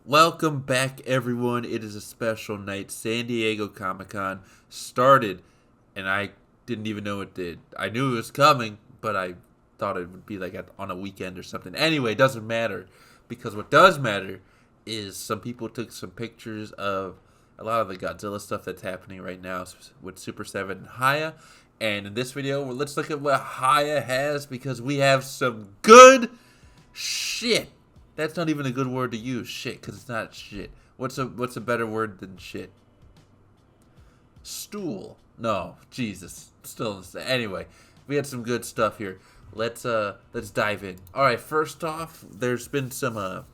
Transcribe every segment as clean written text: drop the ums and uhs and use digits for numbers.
Welcome back, everyone. It is a special night. San Diego Comic-Con started, and I didn't even know it did. I knew it was coming, but I thought it would be like on a weekend or something. Anyway, it doesn't matter, because what does matter is some people took some pictures of a lot of the Godzilla stuff that's happening right now with Super 7 and Hiya. And in this video, let's look at what Hiya has, because we have some good shit. That's not even a good word to use, shit, because it's not shit. What's a better word than shit? Stool. No, Jesus. Still, anyway, we had some good stuff here. Let's dive in. All right, first off, there's been some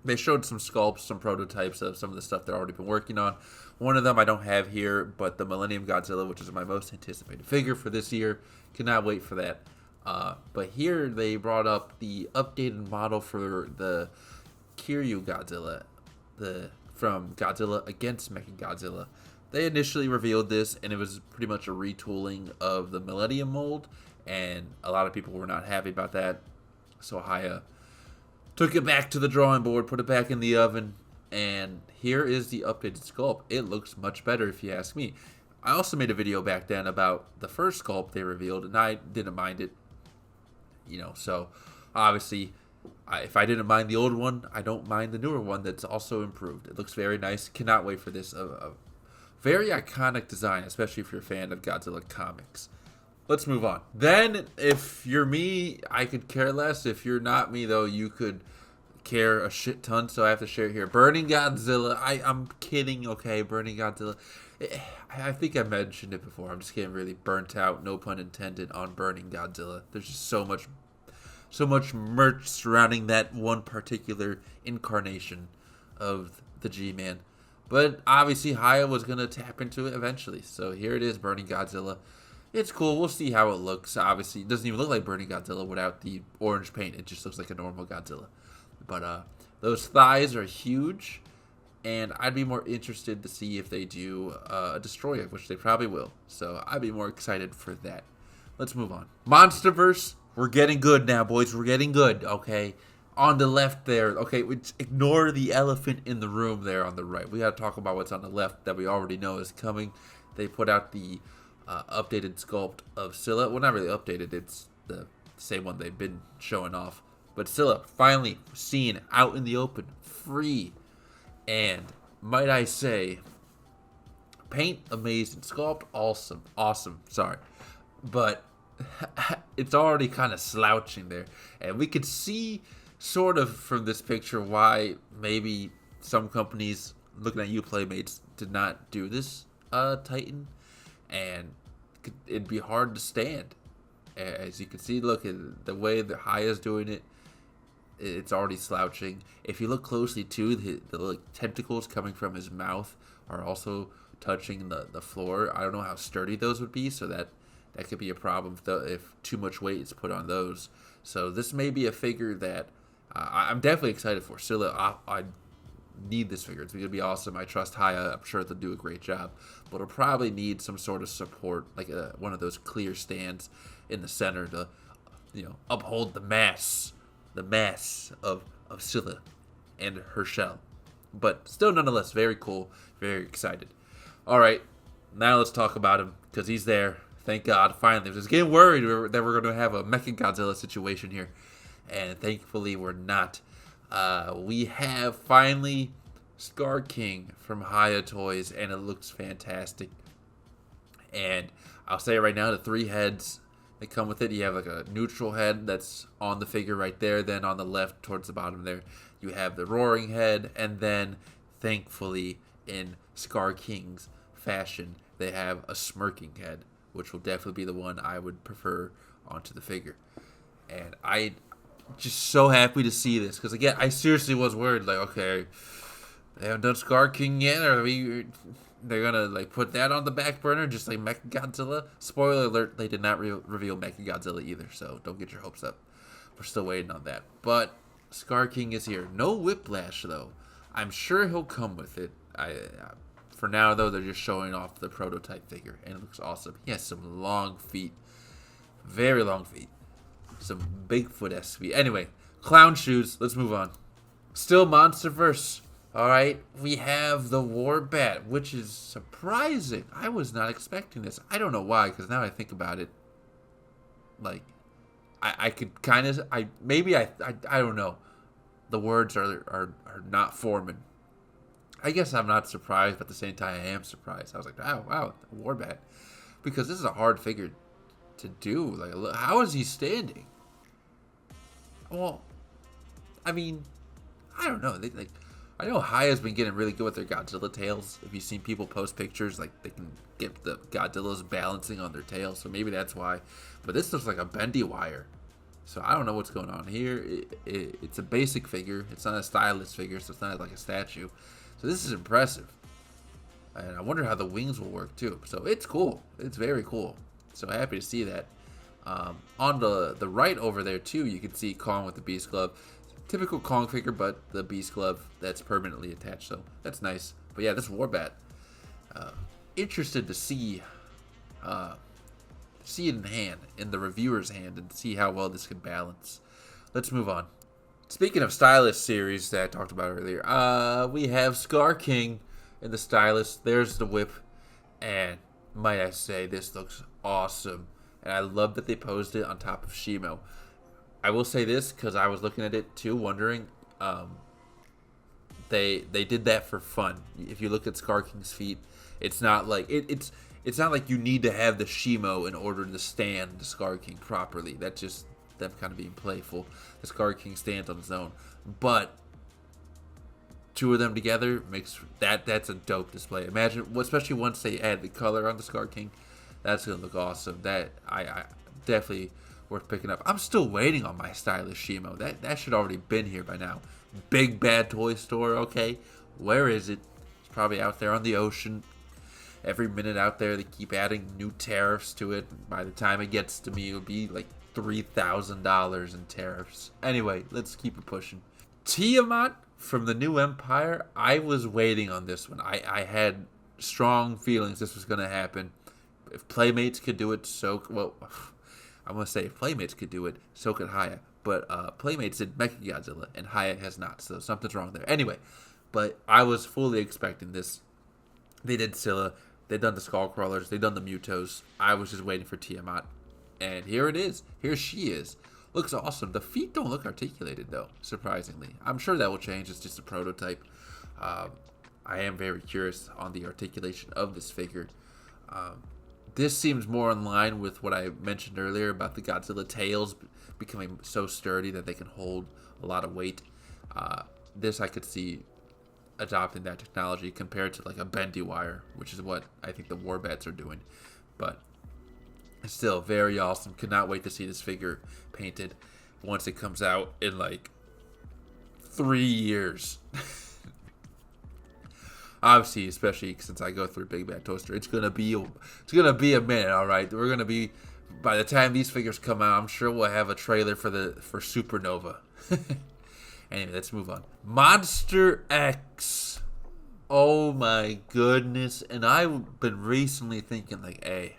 they showed some sculpts, some prototypes of some of the stuff they've already been working on. One of them I don't have here, but the Millennium Godzilla, which is my most anticipated figure for this year. Cannot wait for that. But here they brought up the updated model for the Hiya Godzilla, from Godzilla against Mechagodzilla. They initially revealed this, and it was pretty much a retooling of the Millennium mold, and a lot of people were not happy about that. So Hiya took it back to the drawing board, put it back in the oven, and here is the updated sculpt. It looks much better, if you ask me. I also made a video back then about the first sculpt they revealed, and I didn't mind it. So obviously, if I didn't mind the old one, I don't mind the newer one that's also improved. It looks very nice. Cannot wait for this. A very iconic design, especially if you're a fan of Godzilla comics. Let's move on. Then, if you're me, I could care less. If you're not me, though, you could care a shit ton, so I have to share it here. Burning Godzilla. I'm kidding, okay? Burning Godzilla. I think I mentioned it before. I'm just getting really burnt out, no pun intended, on Burning Godzilla. There's just so much merch surrounding that one particular incarnation of the G-Man. But obviously, Hiya was going to tap into it eventually. So here it is, Burning Godzilla. It's cool. We'll see how it looks. Obviously, it doesn't even look like Burning Godzilla without the orange paint. It just looks like a normal Godzilla. But those thighs are huge. And I'd be more interested to see if they do a Destroyer, which they probably will. So I'd be more excited for that. Let's move on. Monsterverse, we're getting good now, boys. We're getting good, okay? On the left there, okay, ignore the elephant in the room there on the right. We got to talk about what's on the left that we already know is coming. They put out the updated sculpt of Scylla. Well, not really updated. It's the same one they've been showing off. But Scylla, finally seen out in the open, free. And might I say, paint amazing, sculpt awesome. Sorry, but it's already kind of slouching there, and we could see sort of from this picture why maybe some companies, looking at you Playmates, did not do this Titan, and it'd be hard to stand. As you can see, look at the way the Hiya's doing it. It's already slouching. If you look closely too, the like, tentacles coming from his mouth are also touching the floor. I don't know how sturdy those would be, so that could be a problem if too much weight is put on those. So this may be a figure that I'm definitely excited for. Scylla, I need this figure. It's going to be awesome. I trust Hiya. I'm sure they'll do a great job. But it'll probably need some sort of support, like one of those clear stands in the center to uphold the mass of Scylla and her shell. But still, nonetheless, very cool, very excited. All right, now let's talk about him, because he's there. Thank God, finally. I was getting worried that we're going to have a Mechagodzilla situation here, and thankfully we're not. We have finally Scar King from Hiya Toys, and it looks fantastic. And I'll say it right now, the 3 heads that come with it. You have like a neutral head that's on the figure right there. Then on the left, towards the bottom there, you have the roaring head. And then, thankfully, in Scar King's fashion, they have a smirking head, which will definitely be the one I would prefer onto the figure. And I just so happy to see this, because again, I seriously was worried, like, okay, they haven't done Scar King yet, or they're gonna like put that on the back burner, just like Mechagodzilla. Spoiler alert: they did not reveal Mechagodzilla either, so don't get your hopes up. We're still waiting on that. But Scar King is here. No Whiplash though. I'm sure he'll come with it. For now though, they're just showing off the prototype figure, and it looks awesome. He has some long feet, very long feet, some Bigfoot-esque feet. Anyway, clown shoes. Let's move on. Still Monsterverse. All right, we have the Warbat, which is surprising. I was not expecting this. I don't know why, because now I think about it, like, I could kind of, I don't know. The words are not forming. I guess I'm not surprised, but at the same time, I am surprised. I was like, wow, Warbat. Because this is a hard figure to do. Like, how is he standing? Well, I mean, I don't know. I know Hiya's been getting really good with their Godzilla tails. If you've seen people post pictures, like, they can get the Godzillas balancing on their tails. So maybe that's why. But this looks like a bendy wire. So I don't know what's going on here. It's a basic figure. It's not a stylish figure, so it's not like a statue. So this is impressive. And I wonder how the wings will work too. So it's cool. It's very cool. So happy to see that. On the right over there too, you can see Kong with the Beast Glove. Typical Kong figure, but the Beast Glove that's permanently attached. So that's nice. But yeah, this Warbat. Interested to see it in hand, in the reviewer's hand, and see how well this can balance. Let's move on. Speaking of Stylist series that I talked about earlier, we have Scar King in the Stylist. There's the whip, and might I say, this looks awesome. And I love that they posed it on top of Shimo. I will say this, because I was looking at it too, wondering, they did that for fun. If you look at Scar King's feet, it's not like, it's not like you need to have the Shimo in order to stand the Scar King properly. That's just them kind of being playful. The Scar King stands on his own, but two of them together makes that's a dope display. Imagine, especially once they add the color on the Scar King, that's gonna look awesome. That I definitely worth picking up. I'm still waiting on my stylish Shimo. That should already been here by now. Big Bad Toy Store, okay, where is it? It's probably out there on the ocean. Every minute out there, they keep adding new tariffs to it. By the time it gets to me, it'll be like $3,000 in tariffs. Anyway, let's keep it pushing. Tiamat from the New Empire. I was waiting on this one. I had strong feelings this was going to happen. If Playmates could do it, I'm going to say if Playmates could do it, so could Hiya. But Playmates did Mechagodzilla, and Hiya has not, so something's wrong there. Anyway, but I was fully expecting this. They did Scylla. They've done the Skullcrawlers. They've done the Mutos. I was just waiting for Tiamat. And here it is. Here she is. Looks awesome. The feet don't look articulated, though, surprisingly. I'm sure that will change. It's just a prototype. I am very curious on the articulation of this figure. This seems more in line with what I mentioned earlier about the Godzilla tails becoming so sturdy that they can hold a lot of weight. This I could see adopting that technology compared to like a bendy wire, which is what I think the Warbats are doing. But it's still very awesome. Could not wait to see this figure painted once it comes out in like 3 years. Obviously, especially since I go through Big Bad Toaster, it's gonna be a minute. All right, we're gonna be, by the time these figures come out, I'm sure we'll have a trailer for Supernova. Anyway, let's move on. Monster X. Oh my goodness! And I've been recently thinking like, hey,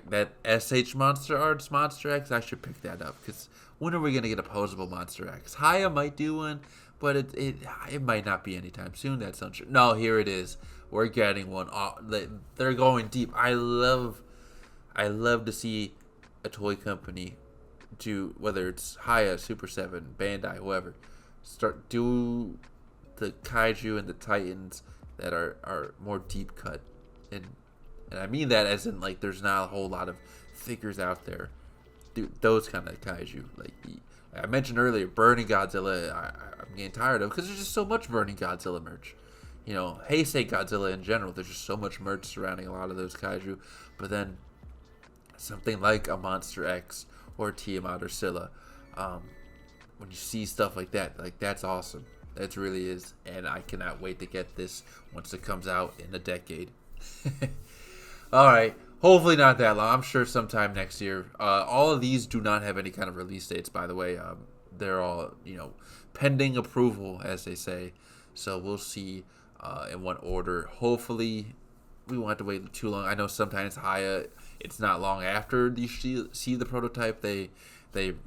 that SH Monster Arts Monster X, I should pick that up, because when are we gonna get a posable Monster X? Hiya might do one, but it might not be anytime soon. That's unsure. No, here it is. We're getting one. Oh, they're going deep. I love to see a toy company do, whether it's Hiya, Super 7, Bandai, whoever, do the kaiju and the titans that are more deep cut, and I mean that as in like there's not a whole lot of figures out there. Dude, those kind of kaiju, like I mentioned earlier, Burning Godzilla, I'm getting tired of, because there's just so much Burning Godzilla merch. You know, Heisei Godzilla in general, there's just so much merch surrounding a lot of those kaiju. But then something like a Monster X or Tiamat or Scylla, when you see stuff like that, like that's awesome. That really is, and I cannot wait to get this once it comes out in a decade. All right. Hopefully not that long. I'm sure sometime next year. All of these do not have any kind of release dates, by the way. They're all, pending approval, as they say. So we'll see in what order. Hopefully, we won't have to wait too long. I know sometimes Hiya, it's not long after you see the prototype. They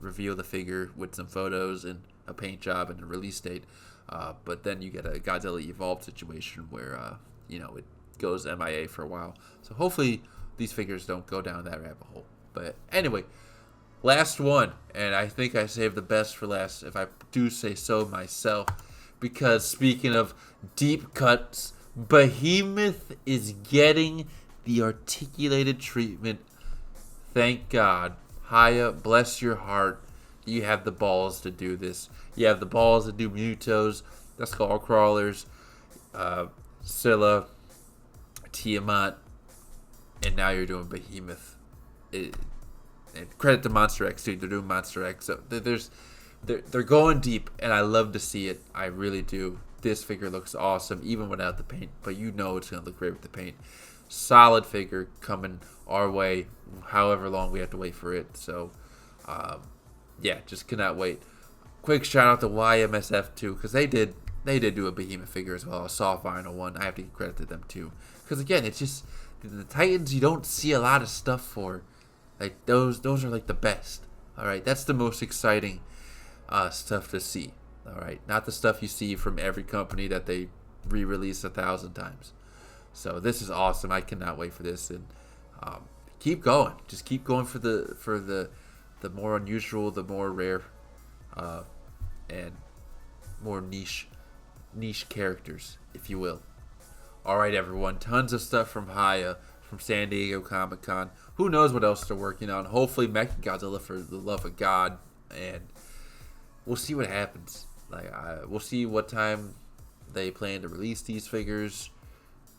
reveal the figure with some photos, and a paint job and a release date. But then you get a Godzilla Evolved situation where, it goes MIA for a while. So hopefully these figures don't go down that rabbit hole. But anyway, last one. And I think I saved the best for last, if I do say so myself. Because speaking of deep cuts, Behemoth is getting the articulated treatment. Thank God. Hiya, bless your heart. You have the balls to do this. You have the balls to do Mutos, the Skull Crawlers, Scylla, Tiamat, and now you're doing Behemoth. And credit to Monster X too. They're doing Monster X. So they're going deep, and I love to see it. I really do. This figure looks awesome, even without the paint. But you know it's gonna look great with the paint. Solid figure coming our way. However long we have to wait for it. So, yeah, just cannot wait. Quick shout out to YMSF too, because they did do a Behemoth figure as well, a soft vinyl one. I have to give credit to them too, because again, it's just the Titans you don't see a lot of stuff for. Like those are like the best. All right, that's the most exciting stuff to see. All right, not the stuff you see from every company that they re-release 1,000 times. So this is awesome. I cannot wait for this, and keep going. Just keep going for the more unusual, the more rare, and more niche characters, if you will. All right, everyone. Tons of stuff from Hiya, from San Diego Comic-Con. Who knows what else they're working on? Hopefully, Mechagodzilla, for the love of God, and we'll see what happens. We'll see what time they plan to release these figures.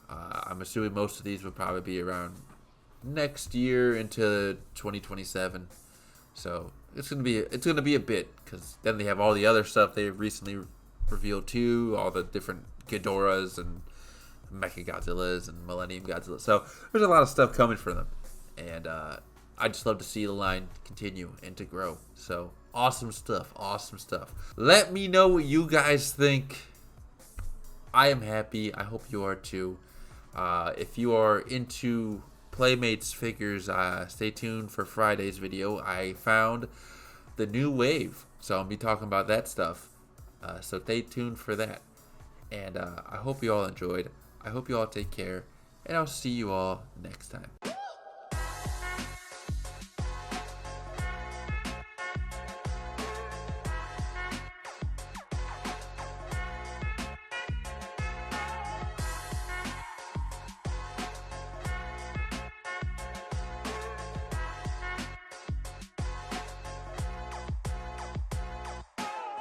I'm assuming most of these would probably be around next year into 2027. So it's gonna be a bit, because then they have all the other stuff they recently revealed too, all the different Ghidorahs and Mechagodzillas and Millennium Godzilla. So there's a lot of stuff coming for them, and I just love to see the line continue and to grow. So awesome stuff. Let me know what you guys think. I am happy. I hope you are too. If you are into Playmates figures, stay tuned for Friday's video. I found the new wave, so I'll be talking about that stuff. So stay tuned for that. And I hope you all enjoyed. I hope you all take care, and I'll see you all next time.